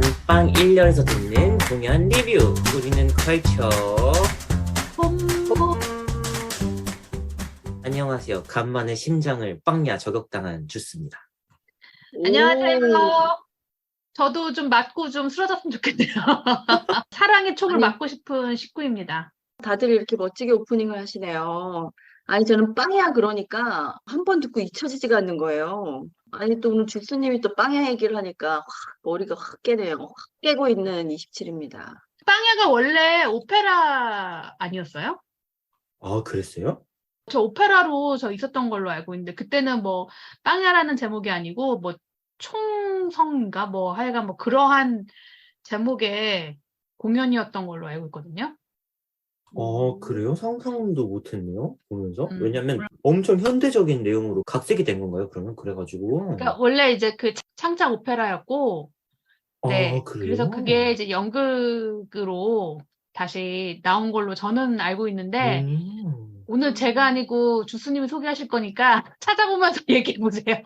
안방 1열에서 듣는 공연 리뷰. 우리는 컬처. 봄. 안녕하세요. 간만에 심장을 빵야 저격당한 주스입니다. 안녕하세요. 오, 저도 좀 맞고 좀 쓰러졌으면 좋겠네요. 사랑의 촉을 아니, 맞고 싶은 식구입니다. 다들 이렇게 멋지게 오프닝을 하시네요. 아니, 저는 빵야 그러니까 한 번 듣고 잊혀지지가 않는 거예요. 아니, 또 오늘 주스님이 또 빵야 얘기를 하니까 확 머리가 확 깨네요. 확 깨고 있는 27입니다. 빵야가 원래 오페라 아니었어요? 아, 그랬어요? 저 오페라로 저 있었던 걸로 알고 있는데 그때는 뭐 빵야라는 제목이 아니고 뭐 총성인가 뭐 하여간 뭐 그러한 제목의 공연이었던 걸로 알고 있거든요. 그래요? 상상도 못했네요. 보면서. 음. 왜냐면 엄청 현대적인 내용으로 각색이 된 건가요? 그러면 그래가지고. 그러니까 원래 이제 그 창작 오페라였고 네. 그래서 그게 그래요? 이제 연극으로 다시 나온 걸로 저는 알고 있는데, 오늘 제가 아니고 주스님이 소개하실 거니까 찾아보면서 얘기해 보세요.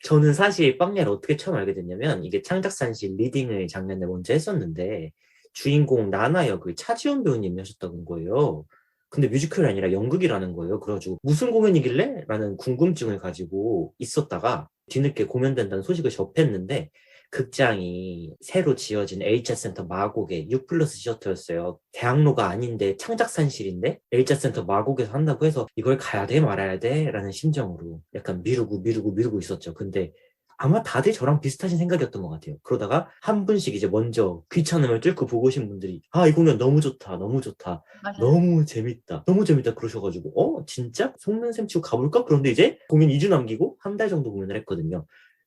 저는 사실 빵야를 어떻게 처음 알게 됐냐면 이게 창작산실 리딩을 작년에 먼저 했었는데 주인공 나나 역을 차지훈 배우님이 하셨다는 거예요. 근데 뮤지컬이 아니라 연극이라는 거예요. 그래가지고 무슨 공연이길래? 라는 궁금증을 가지고 있었다가 뒤늦게 공연된다는 소식을 접했는데 극장이 새로 지어진 H센터 마곡의 6플러스 시어터였어요. 대학로가 아닌데 창작산실인데 H센터 마곡에서 한다고 해서 이걸 가야 돼 말아야 돼? 라는 심정으로 약간 미루고 있었죠. 근데 아마 다들 저랑 비슷하신 생각이었던 것 같아요. 그러다가 한 분씩 이제 먼저 귀찮음을 뚫고 보고 오신 분들이 이 공연 너무 좋다, 너무 좋다, 맞아요. 너무 재밌다 그러셔가지고 진짜? 속는 셈 치고 가볼까? 그런데 이제 공연 2주 남기고 한 달 정도 공연을 했거든요.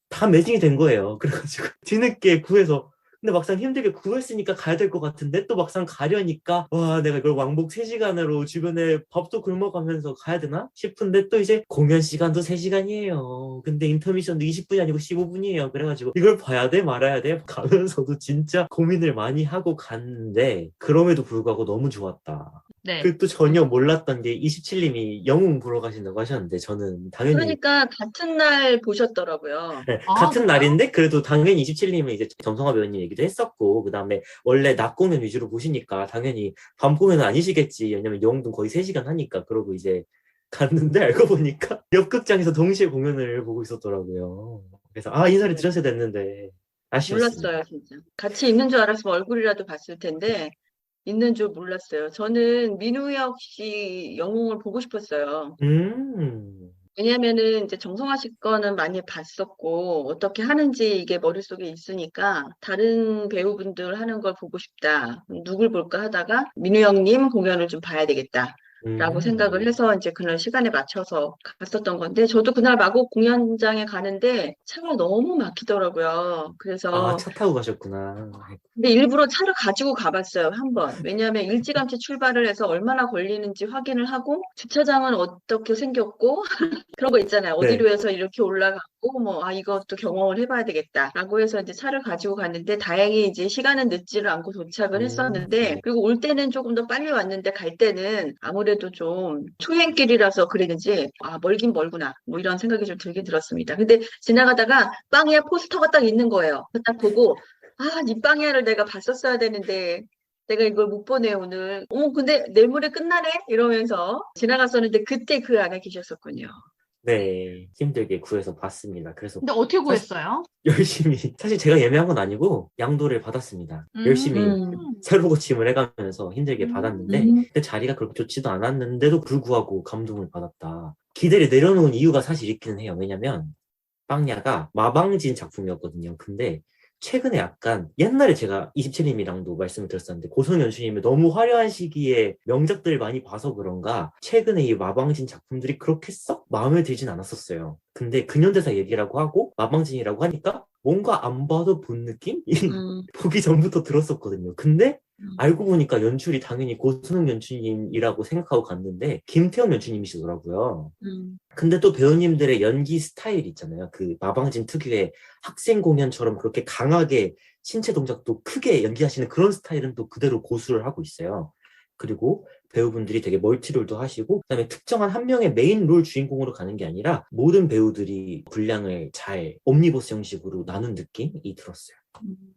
다 매진이 된 거예요. 그래가지고 뒤늦게 구해서 근데 막상 힘들게 구했으니까 가야 될 것 같은데 또 막상 가려니까 와 내가 이걸 왕복 3시간으로 주변에 밥도 굶어가면서 가야 되나 싶은데 또 이제 공연 시간도 3시간이에요. 근데 인터미션도 20분이 아니고 15분이에요. 그래가지고 이걸 봐야 돼 말아야 돼 가면서도 진짜 고민을 많이 하고 갔는데 그럼에도 불구하고 너무 좋았다. 네. 그 또 전혀 몰랐던 게 27님이 영웅 보러 가신다고 하셨는데 저는 당연히 그러니까 같은 날 보셨더라고요. 네, 아, 같은 그래요? 날인데 그래도 당연히 27님은 이제 정성화 배우님 얘기도 했었고 그 다음에 원래 낮 공연 위주로 보시니까 당연히 밤 공연은 아니시겠지. 왜냐면 영웅도 거의 3시간 하니까 그러고 이제 갔는데 알고 보니까 옆 극장에서 동시에 공연을 보고 있었더라고요. 그래서 인사를 네, 드렸어야 됐는데 아쉬웠습니다. 몰랐어요, 진짜. 같이 있는 줄 알았으면 얼굴이라도 봤을 텐데, 있는 줄 몰랐어요. 저는 민우혁 씨 영웅을 보고 싶었어요. 음, 왜냐면은 이제 정성화 씨 거는 많이 봤었고, 어떻게 하는지 이게 머릿속에 있으니까, 다른 배우분들 하는 걸 보고 싶다. 누굴 볼까 하다가, 민우 형님 공연을 좀 봐야 되겠다. 라고 생각을 음. 해서 이제 그날 시간에 맞춰서 갔었던 건데, 저도 그날 마곡 공연장에 가는데 차가 너무 막히더라고요. 그래서 차 타고 가셨구나. 근데 일부러 차를 가지고 가봤어요, 한 번. 왜냐하면 일찌감치 출발을 해서 얼마나 걸리는지 확인을 하고, 주차장은 어떻게 생겼고, 그런 거 있잖아요. 네. 어디로 해서 이렇게 올라가고, 뭐, 이것도 경험을 해봐야 되겠다. 라고 해서 이제 차를 가지고 갔는데, 다행히 이제 시간은 늦지를 않고 도착을 했었는데, 그리고 올 때는 조금 더 빨리 왔는데, 갈 때는 아무래도 좀 초행길이라서 그랬는지, 멀긴 멀구나. 뭐 이런 생각이 좀 들긴 들었습니다. 근데 지나가다가 빵야 포스터가 딱 있는 거예요. 딱 보고, 이 빵야를 내가 봤었어야 되는데, 내가 이걸 못 보네, 오늘. 근데 내일 모레 끝나네? 이러면서 지나갔었는데, 그때 그 안에 계셨었군요. 네, 힘들게 구해서 봤습니다. 그래서 근데 어떻게 사실 구했어요? 열심히 사실 제가 예매한 건 아니고 양도를 받았습니다. 열심히 음, 새로 고침을 해가면서 힘들게 받았는데 음, 근데 자리가 그렇게 좋지도 않았는데도 불구하고 감동을 받았다. 기대를 내려놓은 이유가 사실 있기는 해요. 왜냐면 빵야가 마방진 작품이었거든요. 근데 최근에 약간 옛날에 제가 27님이랑도 말씀을 드렸었는데 고성연수님의 너무 화려한 시기에 명작들을 많이 봐서 그런가 최근에 이 마방진 작품들이 그렇게 썩 마음에 들진 않았었어요. 근데 근현대사 얘기라고 하고 마방진이라고 하니까 뭔가 안 봐도 본 느낌? 음, 보기 전부터 들었었거든요. 근데 음, 알고 보니까 연출이 당연히 고승욱 연출님이라고 생각하고 갔는데 김태형 연출님이시더라고요. 음. 근데 또 배우님들의 연기 스타일 있잖아요. 그 마방진 특유의 학생 공연처럼 그렇게 강하게 신체 동작도 크게 연기하시는 그런 스타일은 또 그대로 고수를 하고 있어요. 그리고 배우분들이 되게 멀티롤도 하시고 그다음에 특정한 한 명의 메인 롤 주인공으로 가는 게 아니라 모든 배우들이 분량을 잘 옴니버스 형식으로 나눈 느낌이 들었어요.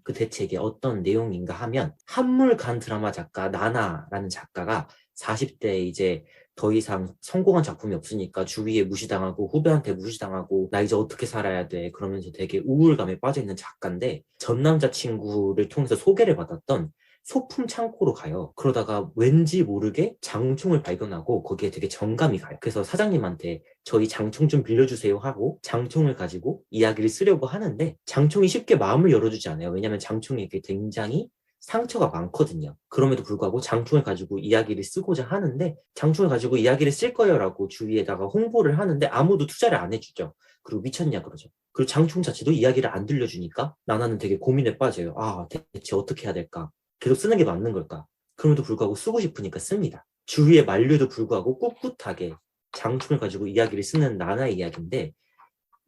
그 대체 이게 어떤 내용인가 하면 한물간 드라마 작가 나나라는 작가가 40대 이제 더 이상 성공한 작품이 없으니까 주위에 무시당하고 후배한테 무시당하고 나 이제 어떻게 살아야 돼 그러면서 되게 우울감에 빠져있는 작가인데 전 남자친구를 통해서 소개를 받았던 소품 창고로 가요. 그러다가 왠지 모르게 장총을 발견하고 거기에 되게 정감이 가요. 그래서 사장님한테 저희 장총 좀 빌려주세요 하고 장총을 가지고 이야기를 쓰려고 하는데 장총이 쉽게 마음을 열어주지 않아요. 왜냐하면 장총에게 굉장히 상처가 많거든요. 그럼에도 불구하고 장총을 가지고 이야기를 쓰고자 하는데 장총을 가지고 이야기를 쓸 거예요 라고 주위에다가 홍보를 하는데 아무도 투자를 안 해주죠. 그리고 미쳤냐 그러죠. 그리고 장총 자체도 이야기를 안 들려주니까 나나는 되게 고민에 빠져요. 아, 대체 어떻게 해야 될까? 계속 쓰는 게 맞는 걸까? 그럼에도 불구하고 쓰고 싶으니까 씁니다. 주위의 만류에도 불구하고 꿋꿋하게 장총을 가지고 이야기를 쓰는 나나의 이야기인데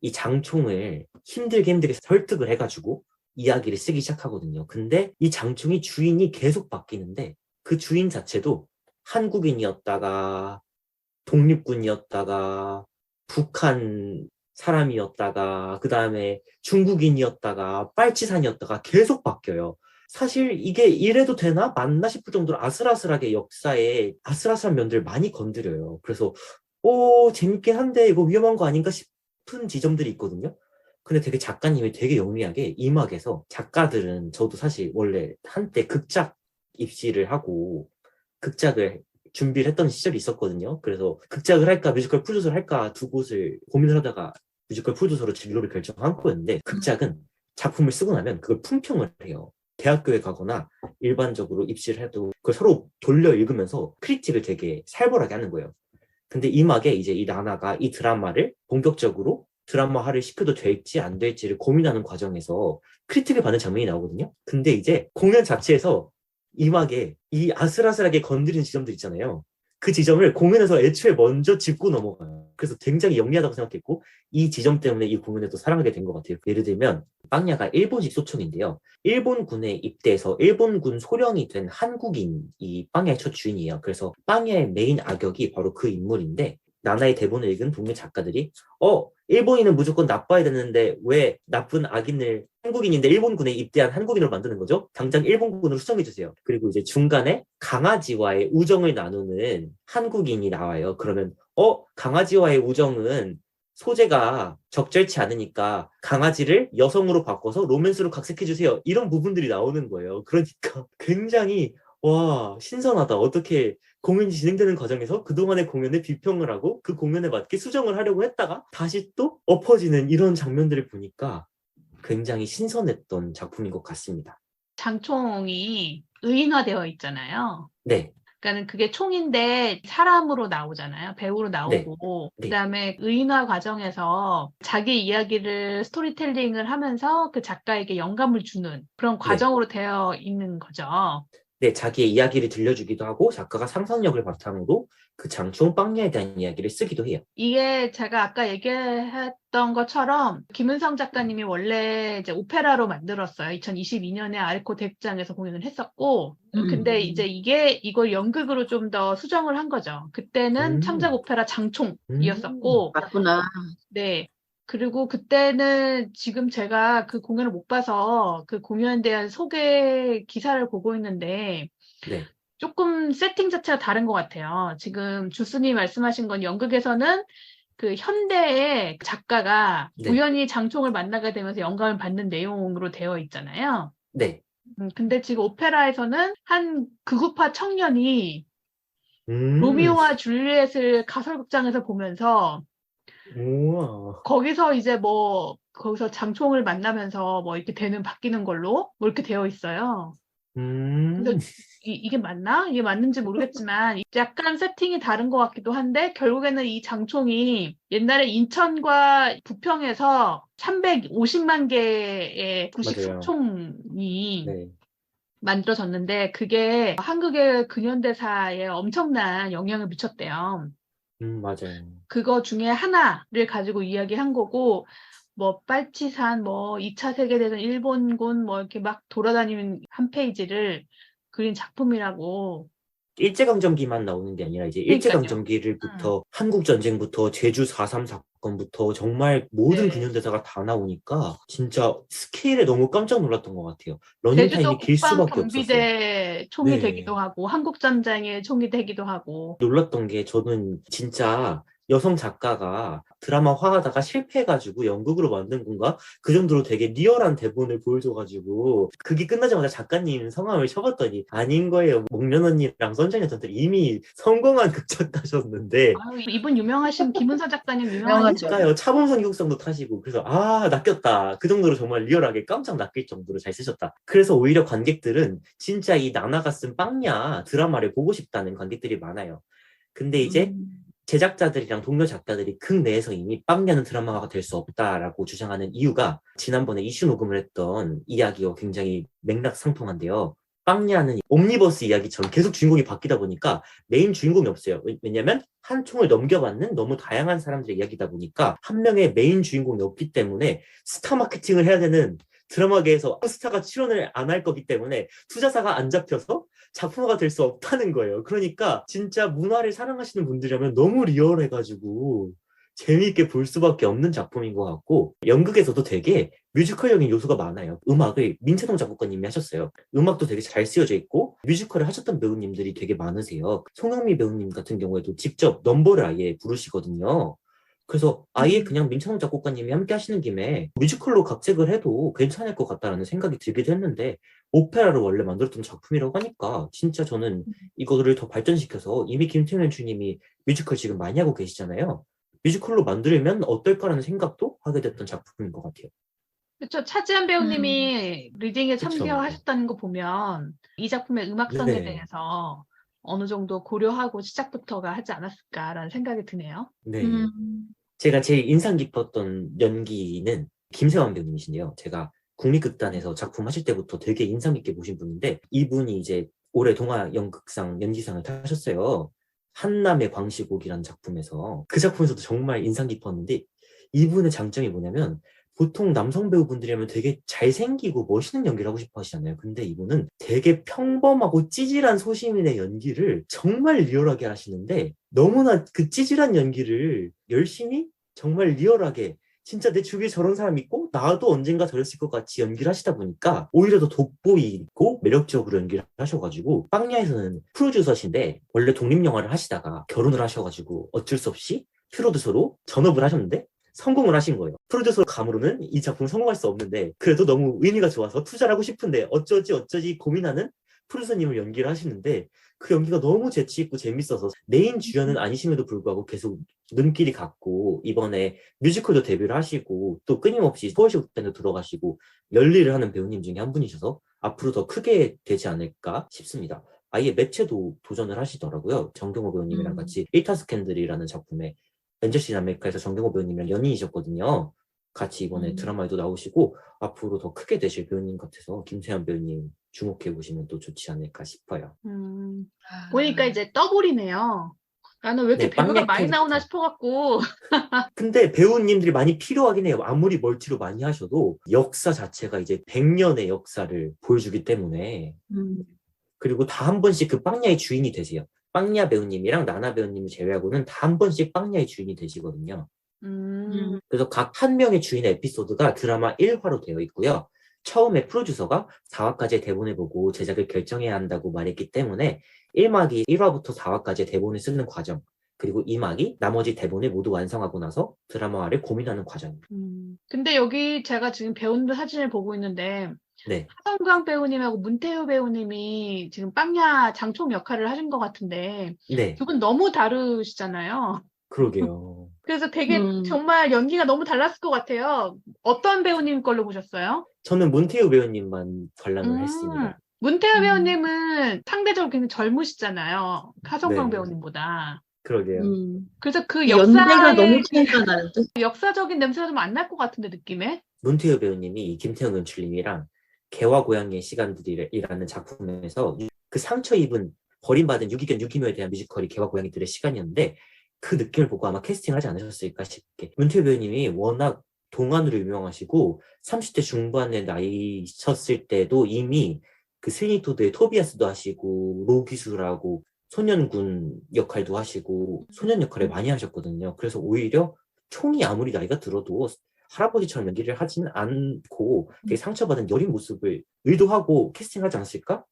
이 장총을 힘들게 설득을 해가지고 이야기를 쓰기 시작하거든요. 근데 이 장총이 주인이 계속 바뀌는데 그 주인 자체도 한국인이었다가 독립군이었다가 북한 사람이었다가 그 다음에 중국인이었다가 빨치산이었다가 계속 바뀌어요. 사실 이게 이래도 되나? 맞나 싶을 정도로 아슬아슬하게 역사에 아슬아슬한 면들을 많이 건드려요. 그래서 재밌긴 한데 이거 위험한 거 아닌가 싶은 지점들이 있거든요. 근데 되게 작가님이 되게 영리하게 이막에서 작가들은 저도 사실 원래 한때 극작 입시를 하고 극작을 준비를 했던 시절이 있었거든요. 그래서 극작을 할까 뮤지컬 프로듀서를 할까 두 곳을 고민을 하다가 뮤지컬 프로듀서로 진로를 결정한 거였는데 극작은 작품을 쓰고 나면 그걸 품평을 해요. 대학교에 가거나 일반적으로 입시를 해도 그걸 서로 돌려 읽으면서 크리틱을 되게 살벌하게 하는 거예요. 근데 이막에 이제 이 나나가 이 드라마를 본격적으로 드라마화를 시켜도 될지 안 될지를 고민하는 과정에서 크리틱을 받는 장면이 나오거든요. 근데 이제 공연 자체에서 이막에 이 아슬아슬하게 건드리는 지점들 있잖아요. 그 지점을 공연에서 애초에 먼저 짚고 넘어가요. 그래서 굉장히 영리하다고 생각했고 이 지점 때문에 이 공연을 또 사랑하게 된 것 같아요. 예를 들면 빵야가 일본식 소총인데요. 일본군에 입대해서 일본군 소령이 된 한국인이 빵야의 첫 주인이에요. 그래서 빵야의 메인 악역이 바로 그 인물인데 나나의 대본을 읽은 동료 작가들이 일본인은 무조건 나빠야 되는데 왜 나쁜 악인을 한국인인데 일본군에 입대한 한국인으로 만드는 거죠? 당장 일본군으로 수정해주세요. 그리고 이제 중간에 강아지와의 우정을 나누는 한국인이 나와요. 그러면 강아지와의 우정은 소재가 적절치 않으니까 강아지를 여성으로 바꿔서 로맨스로 각색해주세요. 이런 부분들이 나오는 거예요. 그러니까 굉장히 와 신선하다. 어떻게 공연이 진행되는 과정에서 그동안의 공연을 비평을 하고 그 공연에 맞게 수정을 하려고 했다가 다시 또 엎어지는 이런 장면들을 보니까 굉장히 신선했던 작품인 것 같습니다. 장총이 의인화되어 있잖아요. 네, 그러니까는 그게 총인데 사람으로 나오잖아요. 배우로 네, 나오고 네, 그다음에 의인화 과정에서 자기 이야기를 스토리텔링을 하면서 그 작가에게 영감을 주는 그런 네. 과정으로 되어 있는 거죠. 네, 자기의 이야기를 들려주기도 하고 작가가 상상력을 바탕으로 그 장총 빵야에 대한 이야기를 쓰기도 해요. 이게 제가 아까 얘기했던 것처럼 김은성 작가님이 원래 이제 오페라로 만들었어요. 2022년에 아르코 대극장에서 공연을 했었고, 근데 이제 이걸 연극으로 좀 더 수정을 한 거죠. 그때는 창작 음, 오페라 장총이었었고, 맞구나. 네. 그리고 그때는 지금 제가 그 공연을 못 봐서 그 공연에 대한 소개 기사를 보고 있는데, 네, 조금 세팅 자체가 다른 것 같아요. 지금 주스님 말씀하신 건 연극에서는 그 현대의 작가가 네, 우연히 장총을 만나게 되면서 영감을 받는 내용으로 되어 있잖아요. 네. 근데 지금 오페라에서는 한 극우파 청년이 음, 로미오와 줄리엣을 가설극장에서 보면서 우와. 거기서 이제 뭐 거기서 장총을 만나면서 뭐 이렇게 바뀌는 걸로 뭐 이렇게 되어 있어요. 음, 그래서 이게 맞나? 이게 맞는지 모르겠지만 약간 세팅이 다른 것 같기도 한데 결국에는 이 장총이 옛날에 인천과 부평에서 350만 개의 구식 맞아요. 소총이 네, 만들어졌는데 그게 한국의 근현대사에 엄청난 영향을 미쳤대요. 맞아요. 그거 중에 하나를 가지고 이야기한 거고 뭐 빨치산 뭐 2차 세계대전 일본군 뭐 이렇게 막 돌아다니는 한 페이지를 그린 작품이라고 일제강점기만 나오는 게 아니라 이제 그러니까요. 일제강점기를부터 한국전쟁부터 제주 4.3 사건부터 정말 모든 네. 근현대사가 다 나오니까 진짜 스케일에 너무 깜짝 놀랐던 것 같아요. 제주도 러닝타임이 길 수밖에 없었어요. 국방경비대 총이 되기도 네. 하고 한국전쟁의 총이 되기도 하고. 놀랐던 게 저는 진짜 여성 작가가 드라마화하다가 실패해가지고 연극으로 만든 건가? 그 정도로 되게 리얼한 대본을 보여줘가지고 그게 끝나자마자 작가님 성함을 쳐봤더니 아닌 거예요. 목련 언니랑 선전여 전들 이미 성공한 극작가셨는데 아유, 이분 유명하신 김은서 작가님 유명하죠. 유명하시죠? 그러니까요. 차범선 기국상도 타시고 그래서 아 낚였다. 그 정도로 정말 리얼하게 깜짝 낚일 정도로 잘 쓰셨다. 그래서 오히려 관객들은 진짜 이 나나가 쓴 빵야 드라마를 보고 싶다는 관객들이 많아요. 근데 이제 음. 제작자들이랑 동료 작가들이 극 내에서 이미 빵야는 드라마가 될 수 없다라고 주장하는 이유가 지난번에 이슈 녹음을 했던 이야기와 굉장히 맥락상통한데요. 빵야는 옴니버스 이야기처럼 계속 주인공이 바뀌다 보니까 메인 주인공이 없어요. 왜냐면 한 총을 넘겨받는 너무 다양한 사람들의 이야기다 보니까 한 명의 메인 주인공이 없기 때문에 스타 마케팅을 해야 되는 드라마계에서 스타가 출연을 안 할 거기 때문에 투자사가 안 잡혀서 작품화가 될 수 없다는 거예요. 그러니까 진짜 문화를 사랑하시는 분들이라면 너무 리얼해가지고 재미있게 볼 수밖에 없는 작품인 것 같고 연극에서도 되게 뮤지컬적인 요소가 많아요. 음악을 민채동 작곡가님이 하셨어요. 음악도 되게 잘 쓰여져 있고 뮤지컬을 하셨던 배우님들이 되게 많으세요. 송영미 배우님 같은 경우에도 직접 넘버를 아예 부르시거든요. 그래서 아예 그냥 민찬홍 작곡가님이 함께 하시는 김에 뮤지컬로 각색을 해도 괜찮을 것 같다라는 생각이 들기도 했는데 오페라를 원래 만들었던 작품이라고 하니까 진짜 저는 이거를 더 발전시켜서 이미 김태현 주님이 뮤지컬 지금 많이 하고 계시잖아요. 뮤지컬로 만들면 어떨까라는 생각도 하게 됐던 작품인 것 같아요. 그렇죠. 차지한 음. 배우님이 리딩에 그쵸. 참여하셨다는 거 보면 이 작품의 음악성에 네. 대해서 어느 정도 고려하고 시작부터가 하지 않았을까라는 생각이 드네요. 네. 음. 제가 제일 인상 깊었던 연기는 김세환 배우님이신데요. 제가 국립극단에서 작품 하실 때부터 되게 인상 깊게 보신 분인데 이분이 이제 올해 동아연극상 연기상을 타셨어요. 한남의 광시곡이라는 작품에서 그 작품에서도 정말 인상 깊었는데 이분의 장점이 뭐냐면 보통 남성 배우분들이라면 되게 잘생기고 멋있는 연기를 하고 싶어 하시잖아요. 근데 이분은 되게 평범하고 찌질한 소시민의 연기를 정말 리얼하게 하시는데 너무나 그 찌질한 연기를 열심히 정말 리얼하게 진짜 내 주위에 저런 사람 있고 나도 언젠가 저랬을 것 같이 연기를 하시다 보니까 오히려 더 돋보이고 매력적으로 연기를 하셔가지고 빵야에서는 프로듀서신데 원래 독립영화를 하시다가 결혼을 하셔가지고 어쩔 수 없이 프로듀서로 전업을 하셨는데 성공을 하신 거예요. 프로듀서 감으로는 이 작품 성공할 수 없는데 그래도 너무 의미가 좋아서 투자를 하고 싶은데 어쩌지 고민하는 프로듀서님을 연기를 하시는데 그 연기가 너무 재치있고 재밌어서 메인 주연은 아니심에도 불구하고 계속 눈길이 갔고 이번에 뮤지컬도 데뷔를 하시고 또 끊임없이 서울시국단도 들어가시고 열일을 하는 배우님 중에 한 분이셔서 앞으로 더 크게 되지 않을까 싶습니다. 아예 매체도 도전을 하시더라고요. 정경호 배우님이랑 같이 일타 스캔들이라는 작품에 엔젤스 아메리카에서 정경호 배우님이랑 연인이셨거든요. 같이 이번에 드라마에도 나오시고 앞으로 더 크게 되실 배우님 같아서 김세현 배우님 주목해 보시면 또 좋지 않을까 싶어요. 보니까 이제 더블이네요. 나는 왜 이렇게 네, 배우가 빵야 많이 나오나 캐릭터. 싶어갖고. 근데 배우님들이 많이 필요하긴 해요. 아무리 멀티로 많이 하셔도 역사 자체가 이제 100년의 역사를 보여주기 때문에 그리고 다 한 번씩 그 빵야의 주인이 되세요. 빵야 배우님이랑 나나 배우님을 제외하고는 다 한 번씩 빵야의 주인이 되시거든요. 그래서 각 한 명의 주인의 에피소드가 드라마 1화로 되어 있고요. 처음에 프로듀서가 4화까지의 대본을 보고 제작을 결정해야 한다고 말했기 때문에 1막이 1화부터 4화까지의 대본을 쓰는 과정, 그리고 2막이 나머지 대본을 모두 완성하고 나서 드라마화를 고민하는 과정입니다. 근데 여기 제가 지금 배우님들 사진을 보고 있는데 네, 하성강 배우님하고 문태효 배우님이 지금 빵야 장총 역할을 하신 것 같은데 네, 두 분 너무 다르시잖아요. 그러게요. 그래서 되게 정말 연기가 너무 달랐을 것 같아요. 어떤 배우님 걸로 보셨어요? 저는 문태우 배우님만 관람을 했습니다. 문태효 배우님은 상대적으로 굉장히 젊으시잖아요. 하성강 네, 배우님보다. 그러게요. 그래서 그 연대가 너무 역사의 차이가 나는데. 역사적인 냄새가 좀 안 날 것 같은데 느낌에. 문태우 배우님이 김태형 연출님이랑 개와 고양이의 시간들이라는 작품에서 그 상처 입은 버림받은 유기견 유기묘에 대한 뮤지컬이 개와 고양이들의 시간이었는데 그 느낌을 보고 아마 캐스팅을 하지 않으셨을까 싶게 문태우 배우님이 워낙 동안으로 유명하시고 30대 중반에 나이셨을 때도 이미 그 스위니토드의 토비아스도 하시고 로 기술하고 소년군 역할도 하시고 소년 역할을 많이 하셨거든요. 그래서 오히려 총이 아무리 나이가 들어도 할아버지처럼 연기를 하지는 않고 되게 상처받은 여린 모습을 의도하고 캐스팅하지 않았을까?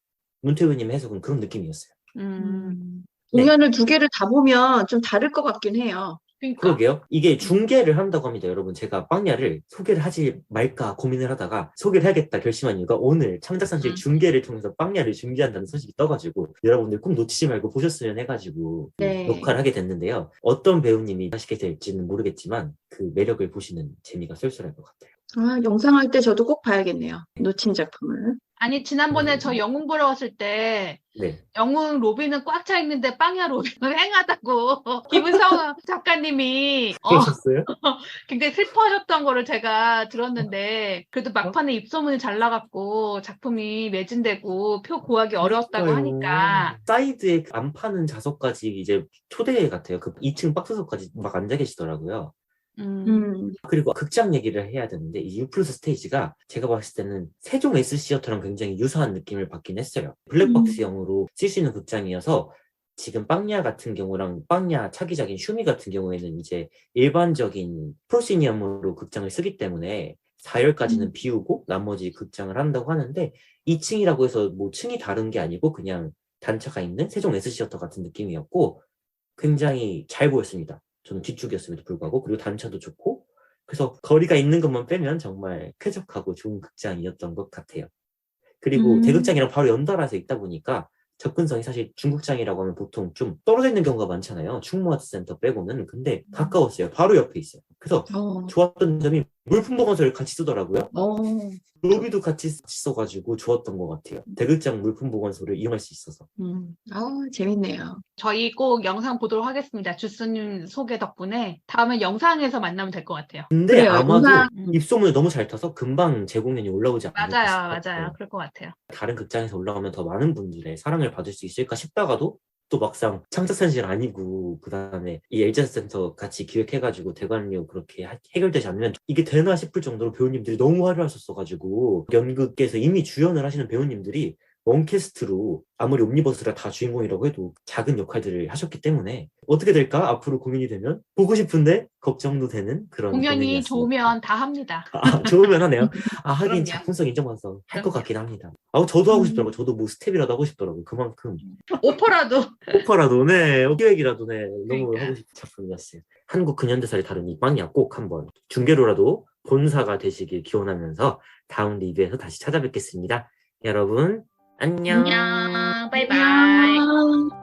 문태우님 해석은 그런 느낌이었어요. 네. 공연을 두 개를 다 보면 좀 다를 것 같긴 해요. 그러니까. 그러게요. 이게 중계를 한다고 합니다. 여러분, 제가 빵야를 소개를 하지 말까 고민을 하다가 소개를 해야겠다 결심한 이유가 오늘 창작산실 중계를 통해서 빵야를 중계한다는 소식이 떠가지고 여러분들 꼭 놓치지 말고 보셨으면 해가지고 네. 녹화를 하게 됐는데요. 어떤 배우님이 하시게 될지는 모르겠지만 그 매력을 보시는 재미가 쏠쏠할 것 같아요. 영상할 때 저도 꼭 봐야겠네요. 놓친 작품을. 아니, 지난번에 저 영웅 보러 갔을 때 네. 영웅 로비는 꽉 차 있는데 빵야 로비는 행하다고 김은성 작가님이 그러셨어요? 굉장히 슬퍼하셨던 거를 제가 들었는데 그래도 막판에 입소문이 잘 나갔고 작품이 매진되고 표 구하기 어려웠다고 하니까 사이드에 안 파는 좌석까지 이제 초대 같아요. 그 2층 박스석까지 막 앉아 계시더라고요. 그리고 극장 얘기를 해야 되는데 이 유플러스 스테이지가 제가 봤을 때는 세종 S시어터랑 굉장히 유사한 느낌을 받긴 했어요. 블랙박스형으로 쓸 수 있는 극장이어서 지금 빵야 같은 경우랑 빵야 차기작인 슈미 같은 경우에는 이제 일반적인 프로시니엄으로 극장을 쓰기 때문에 4열까지는 비우고 나머지 극장을 한다고 하는데 2층이라고 해서 뭐 층이 다른 게 아니고 그냥 단차가 있는 세종 S시어터 같은 느낌이었고 굉장히 잘 보였습니다. 저는 뒤쪽이었음에도 불구하고 그리고 단차도 좋고 그래서 거리가 있는 것만 빼면 정말 쾌적하고 좋은 극장이었던 것 같아요. 그리고 대극장이랑 바로 연달아서 있다 보니까 접근성이 사실 중극장이라고 하면 보통 좀 떨어져 있는 경우가 많잖아요. 충무아트센터 빼고는. 근데 가까웠어요. 바로 옆에 있어요. 그래서 좋았던 점이 물품보관소를 같이 쓰더라고요. 로비도 같이 써가지고 좋았던 것 같아요. 대극장 물품보관소를 이용할 수 있어서. 재밌네요. 저희 꼭 영상 보도록 하겠습니다. 주스님 소개 덕분에 다음에 영상에서 만나면 될 것 같아요. 근데 그래요. 아마도 영상. 입소문이 너무 잘 타서 금방 재공연이 올라오지 않을까 싶어요. 맞아요. 그럴 것 같아요. 다른 극장에서 올라오면 더 많은 분들의 사랑을 받을 수 있을까 싶다가도 또 막상 창작산실 아니고 그 다음에 이 엘자센터 같이 기획해가지고 대관료 그렇게 해결되지 않으면 이게 되나 싶을 정도로 배우님들이 너무 화려하셨어가지고 연극계에서 이미 주연을 하시는 배우님들이 원캐스트로 아무리 옴니버스라 다 주인공이라고 해도 작은 역할들을 하셨기 때문에 어떻게 될까? 앞으로 공연이 되면 보고 싶은데 걱정도 되는 그런 공연이 공연이었습니다. 좋으면 다 합니다. 좋으면 하네요. 하긴 그럼요. 작품성 인정받아서 할 것 그럼요. 같긴 합니다. 저도 하고 싶더라고요. 저도 뭐 스텝이라도 하고 싶더라고요. 그만큼 오퍼라도 오퍼라도 기획이라도 너무 그러니까. 하고 싶은 작품이었어요. 한국 근현대사를 다룬 이 빵야 꼭 한번 중계로라도 본사가 되시길 기원하면서 다음 리뷰에서 다시 찾아뵙겠습니다. 여러분 안녕. 안녕. 바이바이. 안녕.